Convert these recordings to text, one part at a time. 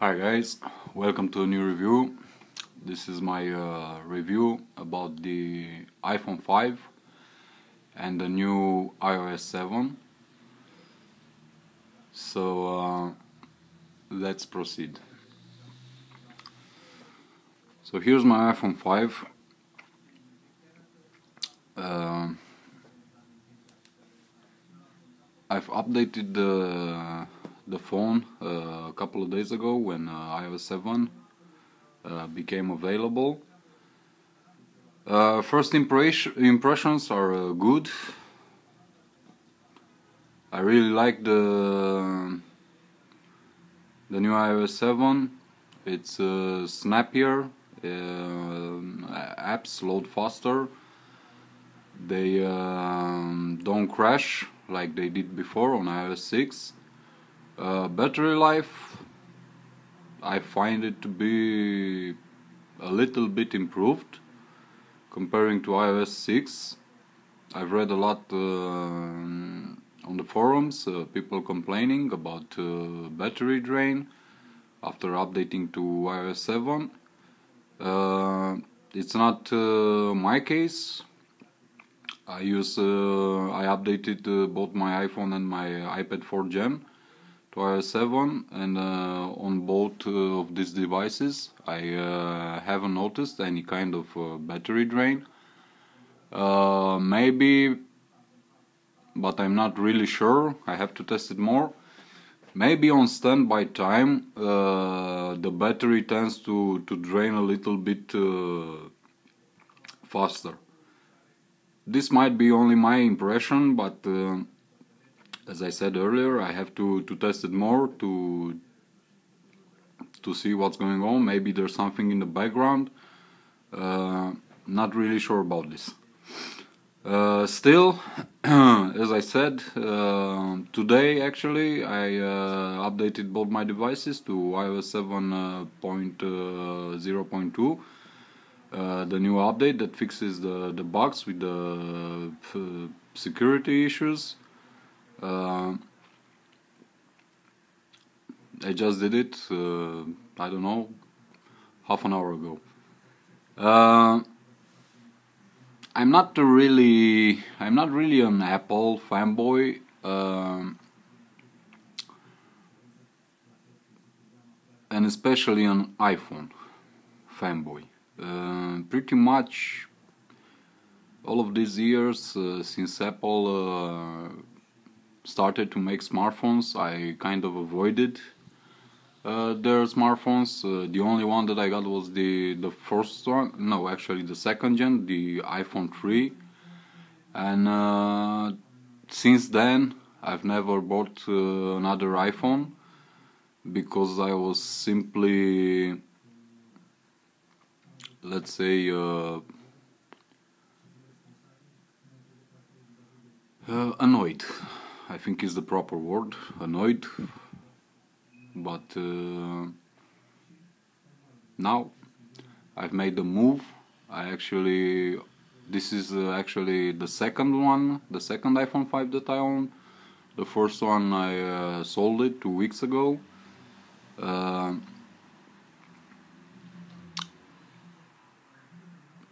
Hi guys, welcome to a new review. This is my review about the iPhone 5 and the new iOS 7. So let's proceed. So here's my iPhone 5. I've updated the phone a couple of days ago when iOS 7 became available. First impressions are good. I really like the new iOS 7. It's snappier, apps load faster, they don't crash like they did before on iOS 6. Battery life, I find it to be a little bit improved comparing to iOS 6. I've read a lot on the forums, people complaining about battery drain after updating to iOS 7. It's not my case. I updated both my iPhone and my iPad 4th Gen to iOS 7, and on both of these devices I haven't noticed any kind of battery drain. Maybe, but I'm not really sure. I have to test it more. Maybe on standby time the battery tends to drain a little bit faster. This might be only my impression, but as I said earlier, I have to test it more to see what's going on. Maybe there's something in the background. Not really sure about this. Still, as I said, today actually I updated both my devices to iOS 7.0.2, the new update that fixes the bugs with the security issues. I just did it, I don't know, half an hour ago. I'm not really an Apple fanboy. And especially an iPhone fanboy. Pretty much all of these years since Apple started to make smartphones, I kind of avoided their smartphones. The only one that I got was the first one, no, actually the second gen, the iPhone 3, and since then I've never bought another iPhone because I was simply, let's say, annoyed, I think is the proper word, annoyed. But now I've made the move. This is actually the second iPhone 5 that I own. The first one I sold it 2 weeks ago.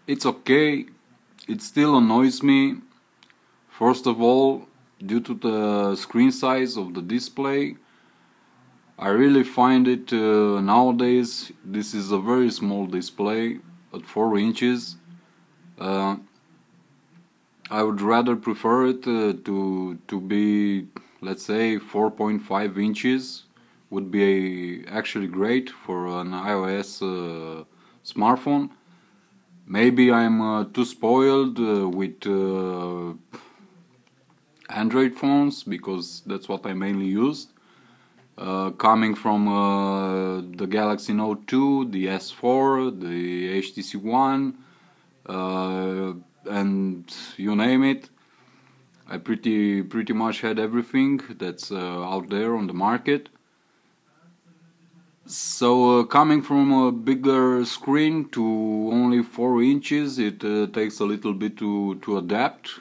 It's okay. It still annoys me. First of all, due to the screen size of the display. I really find it nowadays, this is a very small display at 4 inches. I would rather prefer it to be, let's say, 4.5 inches would be actually great for an iOS smartphone. Maybe I'm too spoiled with Android phones because that's what I mainly used. Coming from the Galaxy Note 2, the S4, the HTC One, and you name it. I pretty much had everything that's out there on the market. So coming from a bigger screen to only 4 inches, it takes a little bit to adapt.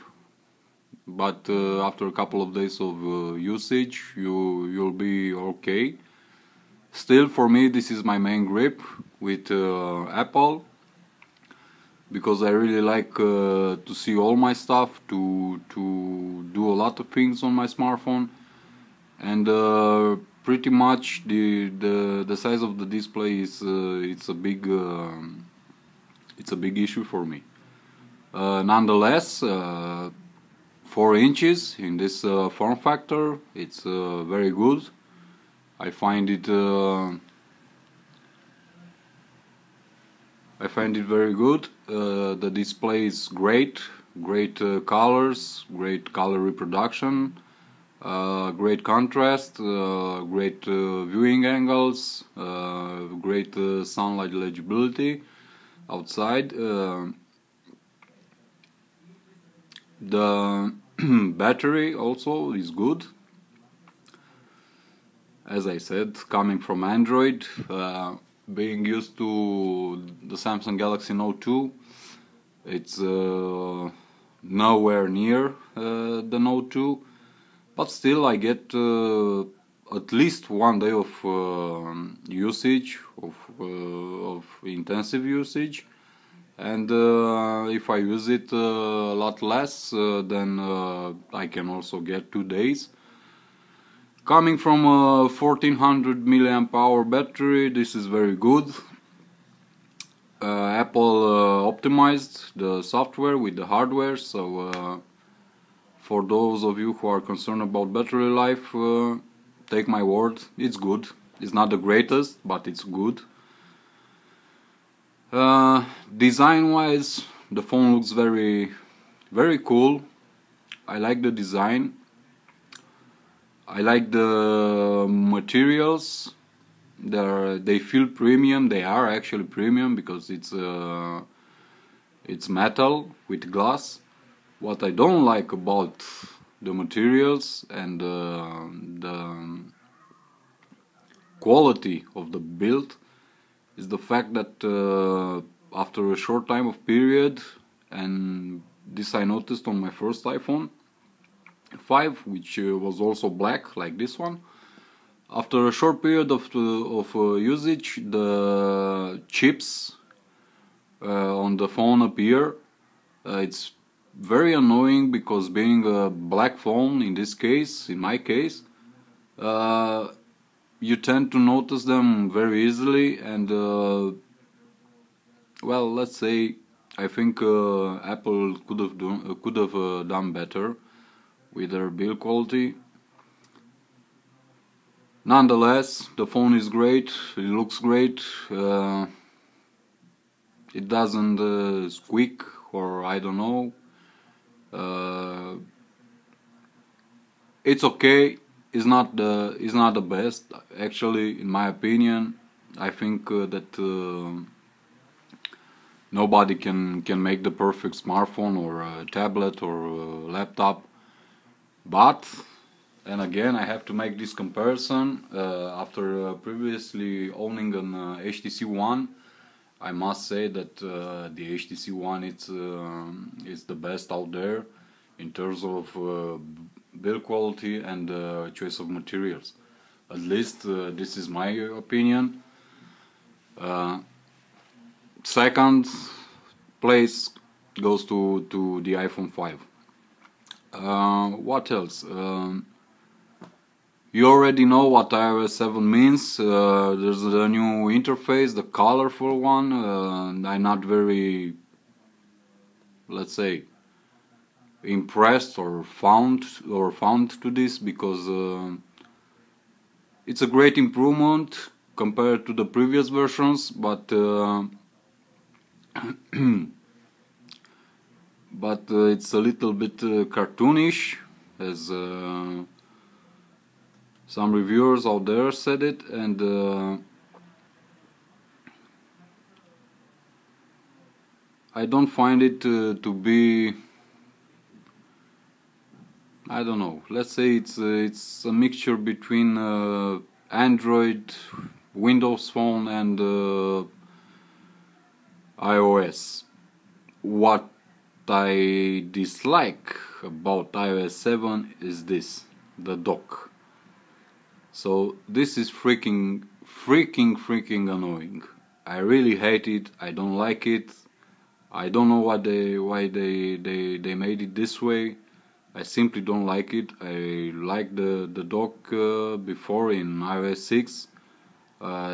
But after a couple of days of usage, you'll be okay. Still, for me, this is my main grip with Apple, because I really like to see all my stuff, to do a lot of things on my smartphone, and pretty much the size of the display is it's a big issue for me. Nonetheless, 4 inches in this form factor, it's very good. I find it very good. The display is great, colors, great color reproduction, great contrast, great viewing angles, great sunlight legibility outside. The battery also is good. As I said, coming from Android, being used to the Samsung Galaxy Note 2, it's nowhere near the Note 2, but still I get at least 1 day of usage, of intensive usage, and if I use it a lot less, then I can also get 2 days. Coming from a 1400 milliamp hour battery, this is very good. Apple optimized the software with the hardware, so for those of you who are concerned about battery life, take my word, it's good. It's not the greatest, but it's good. Design wise, the phone looks very cool. I like the design. I like the materials. They feel premium. They are actually premium because it's metal with glass. What I don't like about the materials and the quality of the build is the fact that after a short time of period, and this I noticed on my first iPhone 5, which was also black like this one, after a short period of usage, the chips on the phone appear. It's very annoying because being a black phone, in this case, in my case, you tend to notice them very easily, and well, let's say I think Apple could have done better with their build quality. Nonetheless, the phone is great. It looks great. It doesn't squeak, or I don't know. It's okay. It's not the best. Actually, in my opinion, I think that nobody can make the perfect smartphone or a tablet or a laptop. But, and again, I have to make this comparison. After previously owning an HTC One, I must say that the HTC One is the best out there in terms of build quality and choice of materials. At least this is my opinion. Second place goes to the iPhone 5. What else? You already know what iOS 7 means. There's the new interface, the colorful one. I'm not very, let's say, impressed or found to this, because it's a great improvement compared to the previous versions, but it's a little bit cartoonish, as some reviewers out there said it, and I don't find it to be, I don't know, let's say it's a mixture between Android, Windows Phone and iOS. What I dislike about iOS 7 is this, the dock. So this is freaking freaking annoying. I really hate it. I don't like it. I don't know why they made it this way. I simply don't like it. I like the dock before in iOS 6.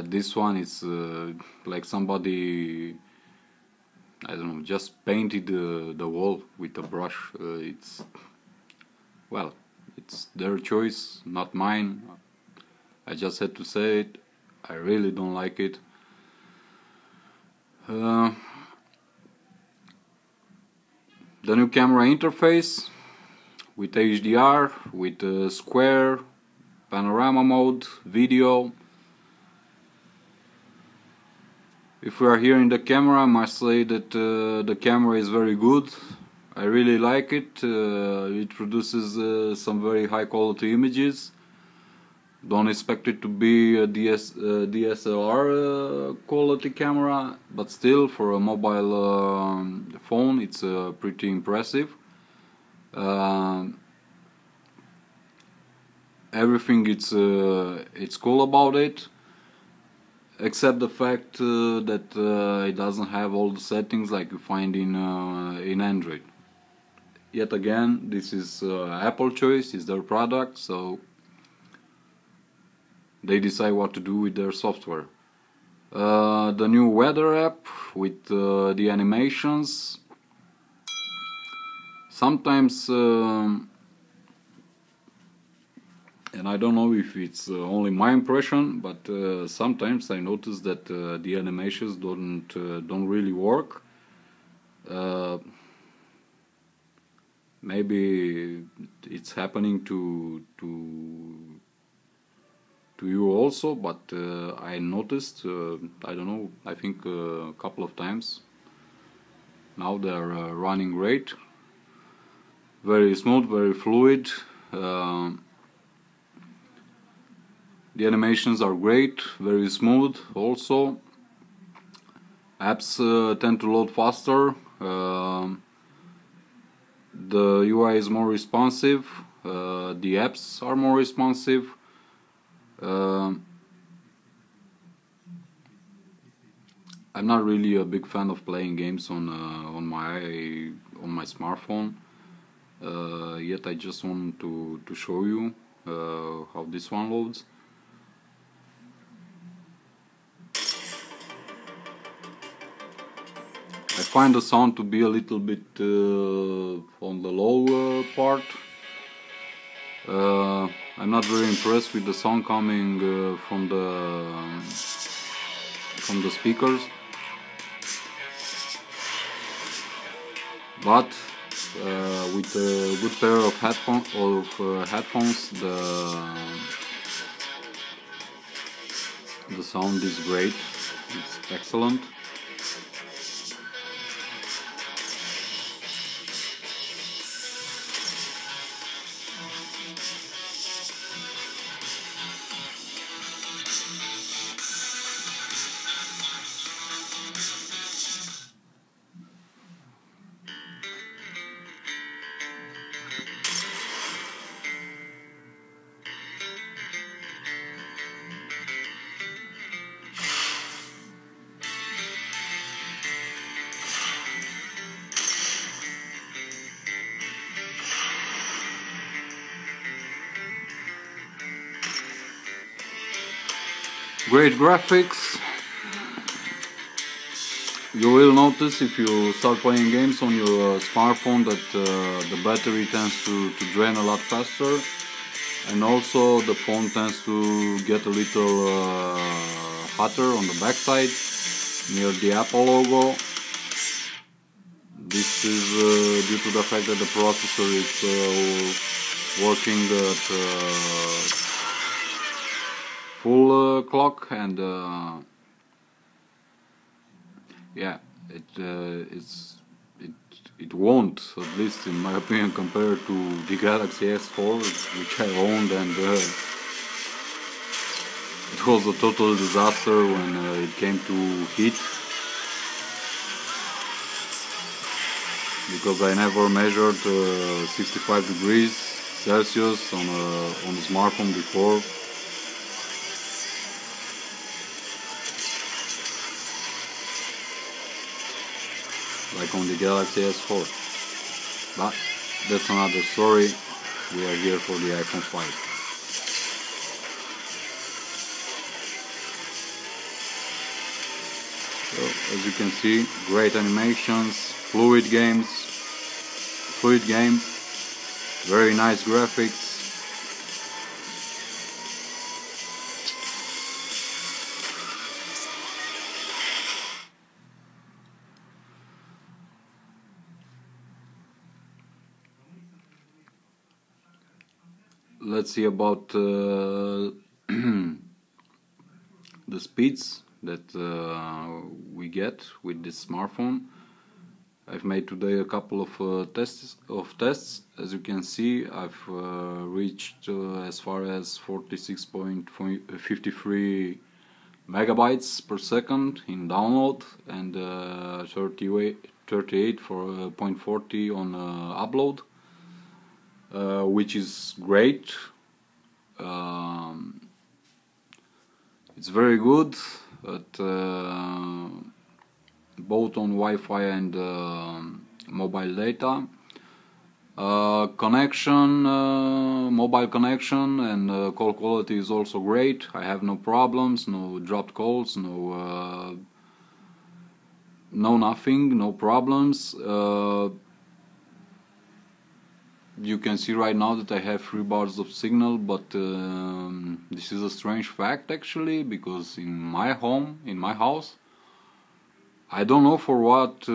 This one is like somebody, I don't know, just painted the wall with a brush. Well, it's their choice, not mine. I just had to say it. I really don't like it. The new camera interface with HDR, with square, panorama mode, video. If we are here in the camera, I must say that the camera is very good. I really like it. It produces some very high quality images. Don't expect it to be a DSLR quality camera, but still for a mobile phone it's pretty impressive. Everything it's cool about it, except the fact that it doesn't have all the settings like you find in Android. Yet again, this is Apple choice, it's their product, so they decide what to do with their software. The new weather app with the animations. Sometimes, and I don't know if it's only my impression, but sometimes I notice that the animations don't really work. Maybe it's happening to you also, but I noticed, I don't know, I think a couple of times. Now they're running great, very smooth, very fluid. The animations are great, very smooth also. Apps tend to load faster. The UI is more responsive. The apps are more responsive. I'm not really a big fan of playing games on my smartphone. Yet I just want to show you how this one loads. I find the sound to be a little bit on the low part. I'm not very impressed with the sound coming from the speakers, but with a good pair of headphones, the sound is great. It's excellent. Great graphics. You will notice if you start playing games on your smartphone that the battery tends to drain a lot faster, and also the phone tends to get a little hotter on the backside near the Apple logo. This is due to the fact that the processor is working at full clock, and yeah, it won't, at least in my opinion, compare to the Galaxy S4, which I owned, and it was a total disaster when it came to heat, because I never measured 65 degrees Celsius on a smartphone before. like on the Galaxy S4. But that's another story. We are here for the iPhone 5. So, as you can see, great animations, fluid game, very nice graphics. Let's see about the speeds that we get with this smartphone. I've made today a couple of tests. As you can see, I've reached as far as 46.53 megabytes per second in download and 38.40 on upload, which is great. It's very good at both on Wi-Fi and mobile data. Mobile connection and call quality is also great. I have no problems, no dropped calls, no nothing, no problems. You can see right now that I have 3 bars of signal, but this is a strange fact actually, because in my house, I don't know for what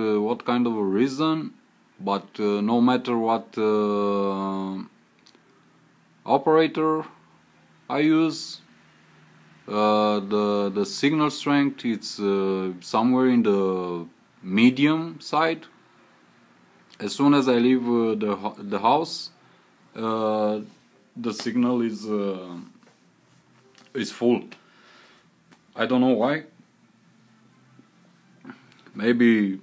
kind of a reason, but no matter what operator I use, the signal strength it's somewhere in the medium side. As soon as I leave the house, the signal is full. I don't know why. Maybe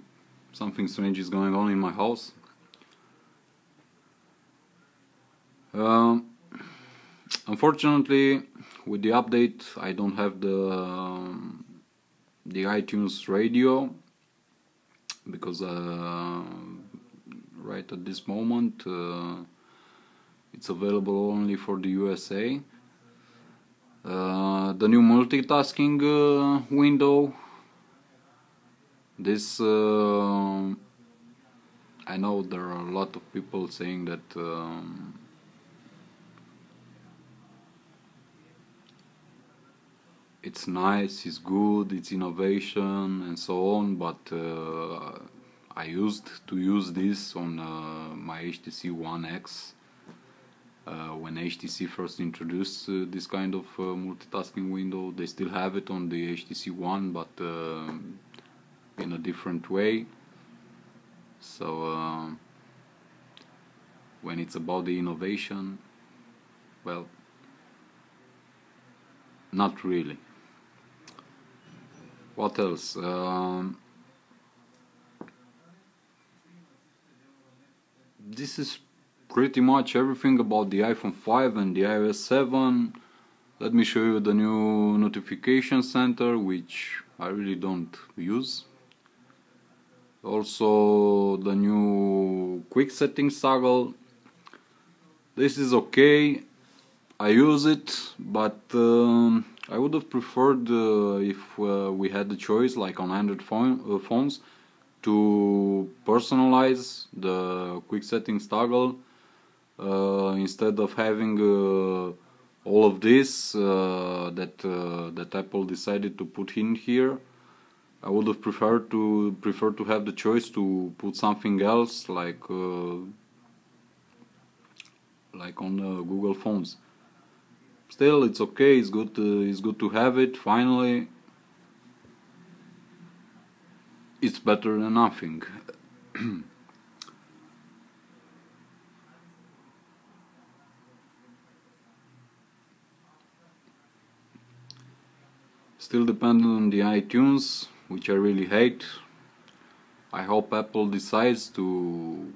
something strange is going on in my house. Unfortunately, with the update, I don't have the iTunes radio, because right at this moment it's available only for the USA. The new multitasking window. This I know there are a lot of people saying that it's nice, it's good, it's innovation and so on, but I used to use this on my HTC One X when HTC first introduced this kind of multitasking window. They still have it on the HTC One, but in a different way. So when it's about the innovation, well, not really. What else? This is pretty much everything about the iPhone 5 and the iOS 7. Let me show you the new notification center, which I really don't use. Also the new quick settings toggle. This is okay, I use it, but I would have preferred if we had the choice, like on Android phones, to personalize the quick settings toggle instead of having all of this that Apple decided to put in here. I would have preferred to have the choice to put something else, like on Google phones. Still, it's okay. It's good to have it. Finally, it's better than nothing. Still dependent on the iTunes, which I really hate. I hope Apple decides to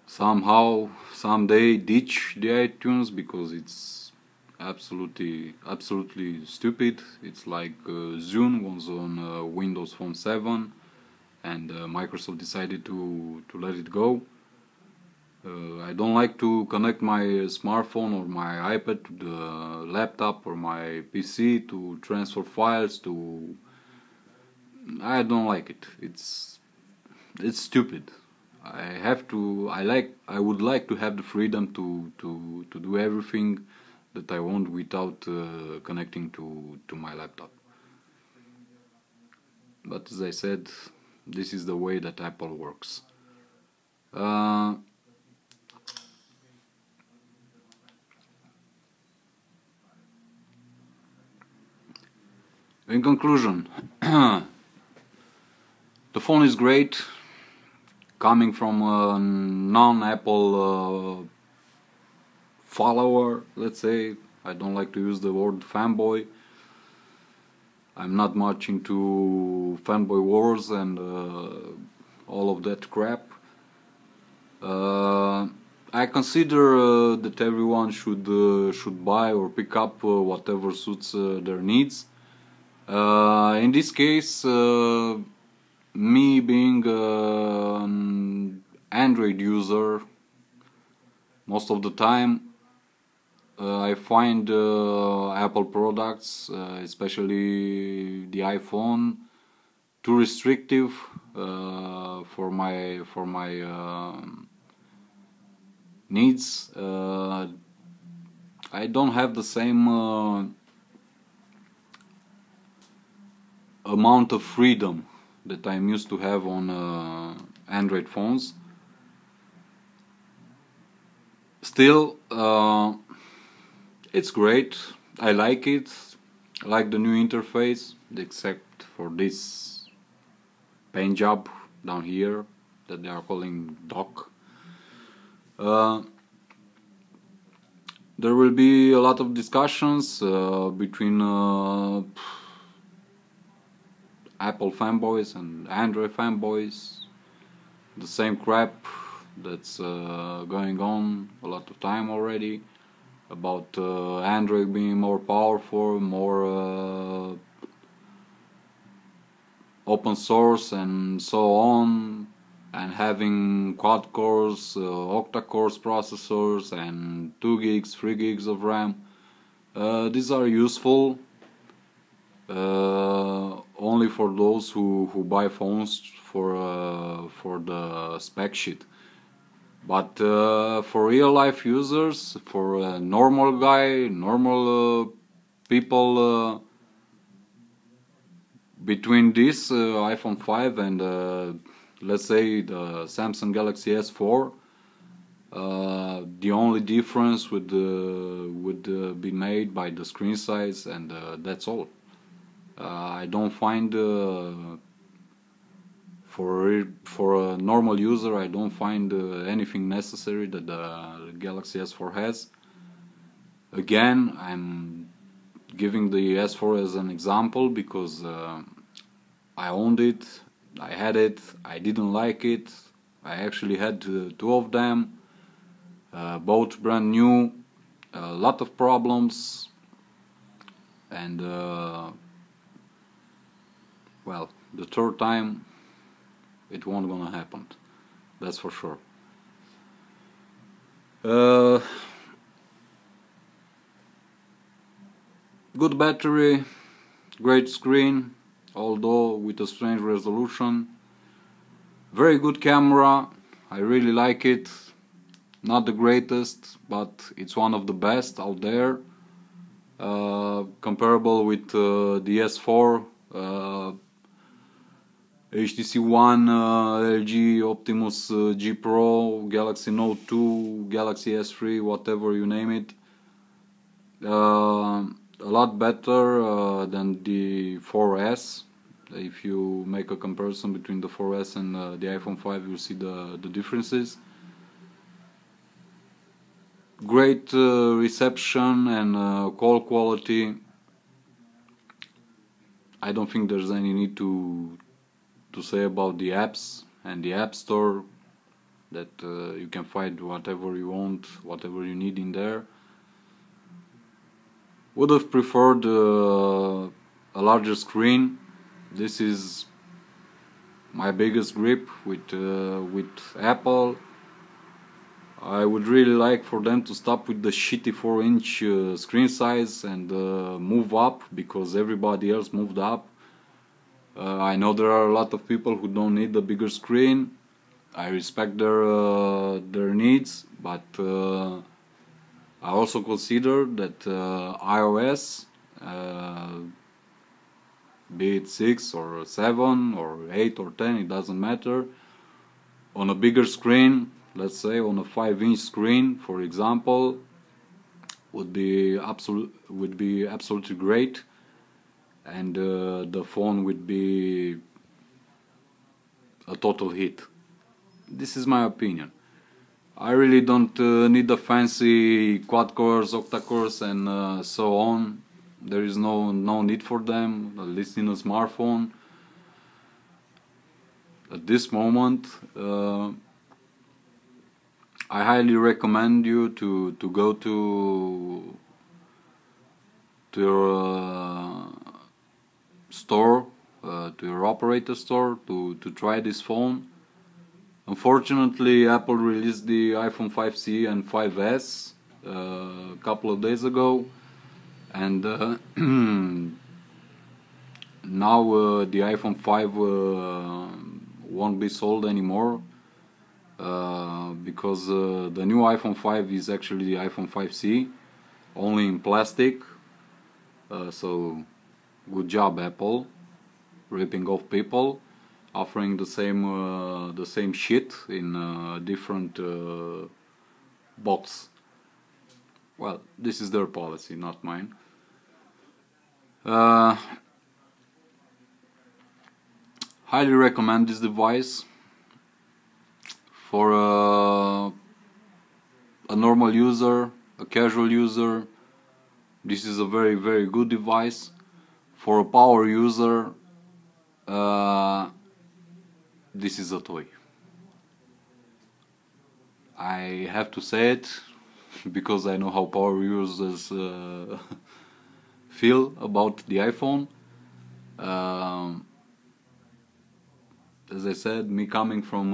somehow, someday ditch the iTunes, because it's absolutely stupid. It's like Zune was on Windows Phone 7, and Microsoft decided to let it go. I don't like to connect my smartphone or my iPad to the laptop or my PC to transfer files to. I don't like it. It's stupid. I would like to have the freedom to do everything that I want without connecting to my laptop. But as I said, this is the way that Apple works. In conclusion, the phone is great. Coming from a non-Apple follower, let's say, I don't like to use the word fanboy. I'm not much into fanboy wars and all of that crap. I consider that everyone should buy or pick up whatever suits their needs. In this case, me being an Android user, most of the time I find Apple products, especially the iPhone, too restrictive for my needs. I don't have the same amount of freedom that I'm used to have on Android phones. Still, it's great. I like it. I like the new interface, except for this paint job down here that they are calling dock. There will be a lot of discussions between Apple fanboys and Android fanboys. The same crap that's going on a lot of time already about Android being more powerful, more open source and so on, and having quad cores, octa cores processors and 2 gigs, 3 gigs of RAM. These are useful only for those who buy phones for the spec sheet. But for real life users, for a normal guy, normal people, between this iPhone 5 and let's say the Samsung Galaxy S4, the only difference would be made by the screen size, and that's all. I don't find for a normal user, I don't find anything necessary that the Galaxy S4 has. Again, I'm giving the S4 as an example because I owned it, I had it, I didn't like it. I actually had 2 of them, both brand new, a lot of problems, and well, the third time it won't gonna happen, that's for sure. Good battery, great screen, although with a strange resolution. Very good camera, I really like it. Not the greatest, but it's one of the best out there. Comparable with the S4, HTC One, LG Optimus G Pro, Galaxy Note 2, Galaxy S3, whatever you name it. A lot better than the 4S. If you make a comparison between the 4S and the iPhone 5, you'll see the differences. Great reception and call quality. I don't think there's any need to say about the apps and the App Store, that you can find whatever you want, whatever you need in there. Would have preferred a larger screen. This is my biggest grip with Apple. I would really like for them to stop with the shitty 4-inch screen size and move up, because everybody else moved up. I know there are a lot of people who don't need a bigger screen. I respect their needs, but I also consider that iOS, be it 6 or 7 or 8 or 10, it doesn't matter, on a bigger screen, let's say on a 5-inch screen, for example, would be absolutely great, and the phone would be a total hit. This is my opinion. I really don't need the fancy quad cores, octa cores, and so on. There is no need for them, at least in a smartphone. At this moment, I highly recommend you to go to your store, to your operator store, to try this phone. Unfortunately, Apple released the iPhone 5C and 5S a couple of days ago, and now the iPhone 5 won't be sold anymore, because the new iPhone 5 is actually the iPhone 5C, only in plastic. So good job, Apple, ripping off people, offering the same shit in a different box. Well, this is their policy, not mine. Highly recommend this device for a normal user, a casual user. This is a very, very good device. For a power user, this is a toy. I have to say it because I know how power users feel about the iPhone. As I said, me coming from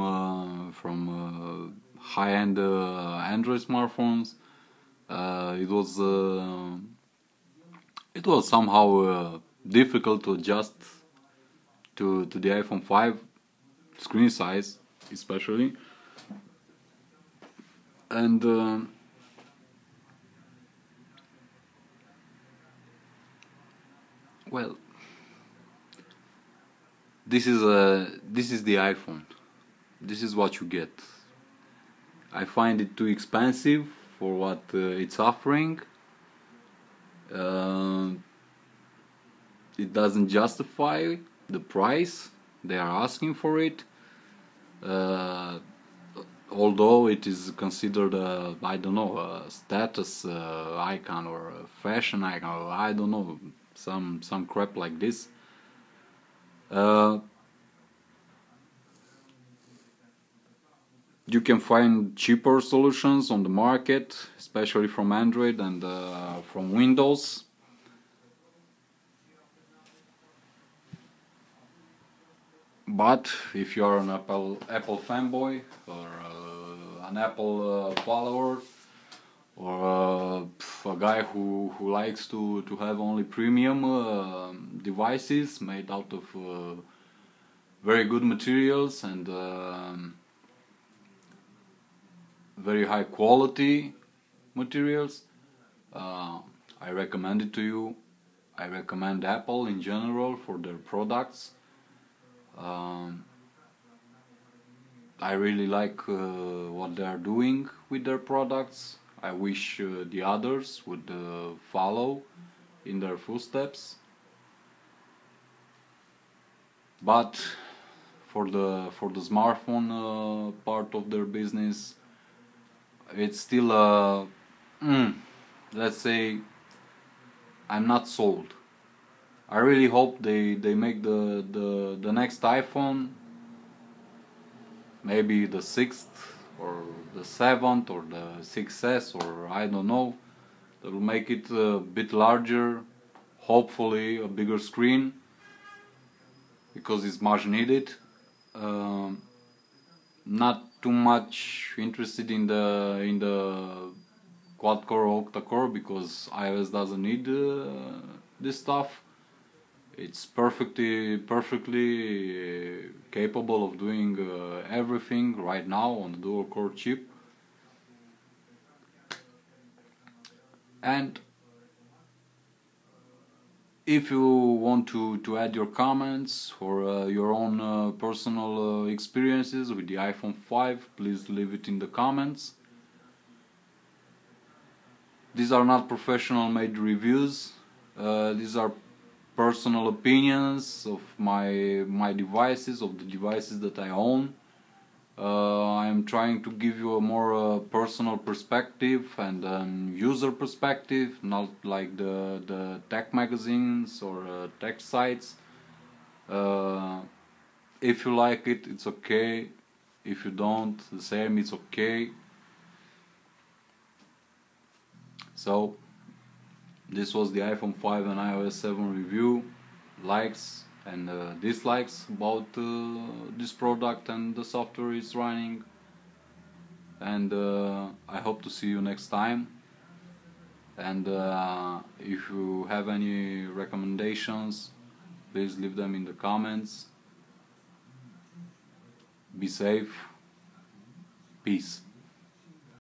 high-end Android smartphones, it was somehow difficult to adjust to the iPhone 5 screen size, especially, and well, this is the iPhone. This is what you get. I find it too expensive for what it's offering. It doesn't justify the price they are asking for it. Although it is considered a, I don't know, a status icon or a fashion icon, or I don't know, some crap like this. You can find cheaper solutions on the market, especially from Android and from Windows. But if you are an Apple fanboy, or an Apple follower, or a guy who likes to have only premium devices made out of very good materials and very high quality materials, I recommend it to you. I recommend Apple in general for their products. I really like what they are doing with their products. I wish the others would follow in their footsteps. But for the smartphone part of their business, it's still let's say I'm not sold. I really hope they make the next iPhone, maybe the 6th or the 7th or the 6S, or I don't know, that will make it a bit larger, hopefully a bigger screen, because it's much needed. Not too much interested in the quad-core or octa-core, because iOS doesn't need this stuff. It's perfectly capable of doing everything right now on the dual-core chip. And if you want to add your comments or your own personal experiences with the iPhone 5, please leave it in the comments. These are not professional made reviews. These are personal opinions of my devices, of the devices that I own. I am trying to give you a more personal perspective and user perspective, not like the tech magazines or tech sites. If you like it, it's okay. If you don't, the same, it's okay. So this was the iPhone 5 and iOS 7 review. Likes and dislikes about this product and the software it's running. And I hope to see you next time. And if you have any recommendations, please leave them in the comments. Be safe. Peace.